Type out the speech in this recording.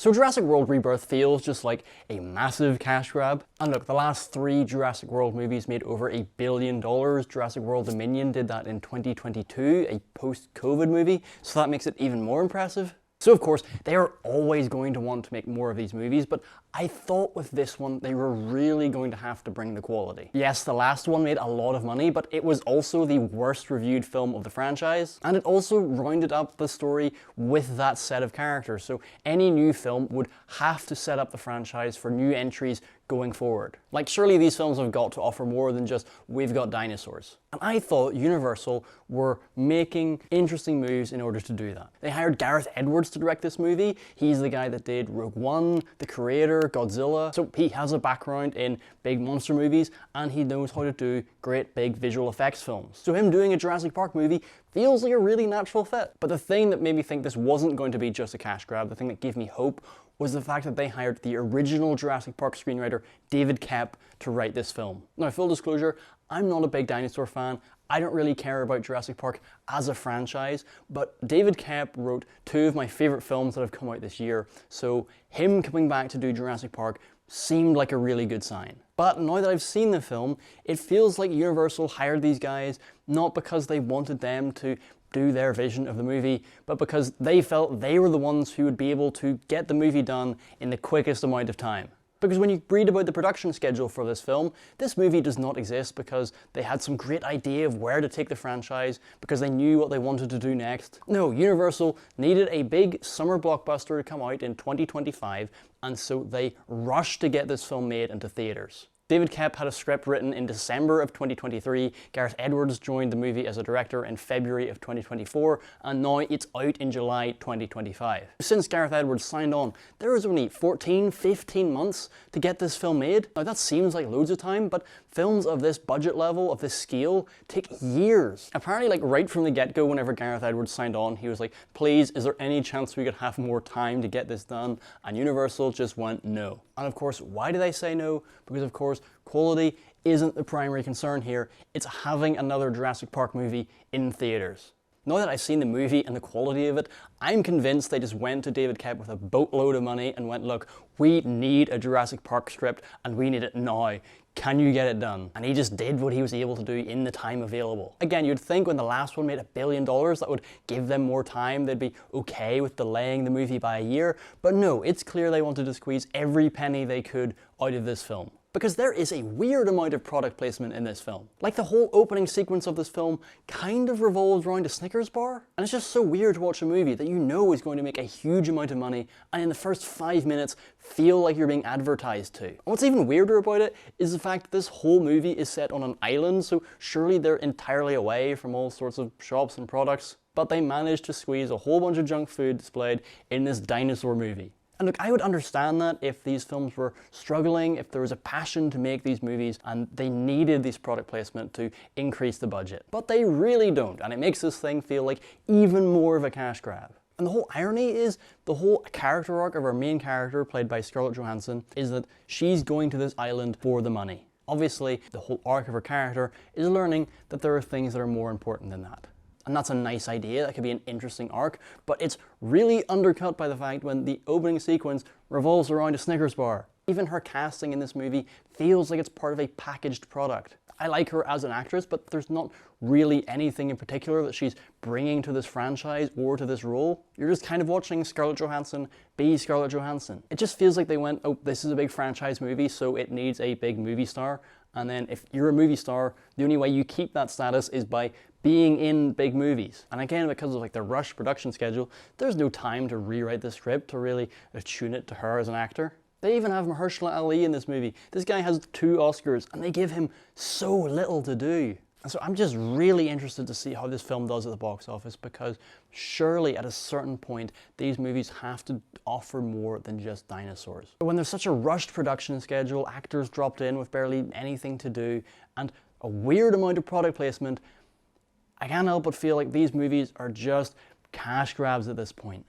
So Jurassic World Rebirth feels just like a massive cash grab. And look, the last 3 Jurassic World movies made over $1 billion. Jurassic World Dominion did that in 2022, a post-COVID movie, so that makes it even more impressive. So of course, they are always going to want to make more of these movies, but I thought with this one, they were really going to have to bring the quality. Yes, the last one made a lot of money, but it was also the worst reviewed film of the franchise, and it also rounded up the story with that set of characters, so any new film would have to set up the franchise for new entries going forward. Like, surely these films have got to offer more than just, we've got dinosaurs. And I thought Universal were making interesting moves in order to do that. They hired Gareth Edwards to direct this movie. He's the guy that did Rogue One, The Creator, Godzilla. So he has a background in big monster movies, and he knows how to do great big visual effects films. So him doing a Jurassic Park movie feels like a really natural fit. But the thing that made me think this wasn't going to be just a cash grab, the thing that gave me hope, was the fact that they hired the original Jurassic Park screenwriter, David Koepp, to write this film. Now, full disclosure, I'm not a big dinosaur fan. I don't really care about Jurassic Park as a franchise, but David Koepp wrote 2 of my favorite films that have come out this year, so him coming back to do Jurassic Park seemed like a really good sign. But now that I've seen the film, it feels like Universal hired these guys not because they wanted them to do their vision of the movie, but because they felt they were the ones who would be able to get the movie done in the quickest amount of time. Because when you read about the production schedule for this film, this movie does not exist because they had some great idea of where to take the franchise, because they knew what they wanted to do next. No, Universal needed a big summer blockbuster to come out in 2025, and so they rushed to get this film made into theaters. David Koepp had a script written in December of 2023, Gareth Edwards joined the movie as a director in February of 2024, and now it's out in July 2025. Since Gareth Edwards signed on, there was only 15 months to get this film made. Now that seems like loads of time, but films of this budget level, of this scale, take years. Apparently, like right from the get-go, whenever Gareth Edwards signed on, he was like, please, is there any chance we could have more time to get this done? And Universal just went no. And of course, why did they say no? Because of course, quality isn't the primary concern here. It's having another Jurassic Park movie in theaters. Now that I've seen the movie and the quality of it, I'm convinced they just went to David Koepp with a boatload of money and went, look, we need a Jurassic Park script and we need it now. Can you get it done? And he just did what he was able to do in the time available. Again, you'd think when the last one made $1 billion, that would give them more time. They'd be okay with delaying the movie by a year. But no, it's clear they wanted to squeeze every penny they could out of this film. Because there is a weird amount of product placement in this film. Like, the whole opening sequence of this film kind of revolves around a Snickers bar. And it's just so weird to watch a movie that you know is going to make a huge amount of money, and in the first 5 minutes feel like you're being advertised to. And what's even weirder about it is the fact that this whole movie is set on an island, so surely they're entirely away from all sorts of shops and products. But they managed to squeeze a whole bunch of junk food displayed in this dinosaur movie. And look, I would understand that if these films were struggling, if there was a passion to make these movies and they needed this product placement to increase the budget. But they really don't, and it makes this thing feel like even more of a cash grab. And the whole irony is, the whole character arc of our main character, played by Scarlett Johansson, is that she's going to this island for the money. Obviously, the whole arc of her character is learning that there are things that are more important than that. And that's a nice idea, that could be an interesting arc, but it's really undercut by the fact when the opening sequence revolves around a Snickers bar. Even her casting in this movie feels like it's part of a packaged product. I like her as an actress, but there's not really anything in particular that she's bringing to this franchise or to this role. You're just kind of watching Scarlett Johansson be Scarlett Johansson. It just feels like they went, oh, this is a big franchise movie, so it needs a big movie star. And then if you're a movie star, the only way you keep that status is by being in big movies. And again, because of like the rush production schedule, there's no time to rewrite the script to really attune it to her as an actor. They even have Mahershala Ali in this movie. This guy has 2 Oscars and they give him so little to do. And so I'm just really interested to see how this film does at the box office, because surely at a certain point, these movies have to offer more than just dinosaurs. But when there's such a rushed production schedule, actors dropped in with barely anything to do, and a weird amount of product placement, I can't help but feel like these movies are just cash grabs at this point.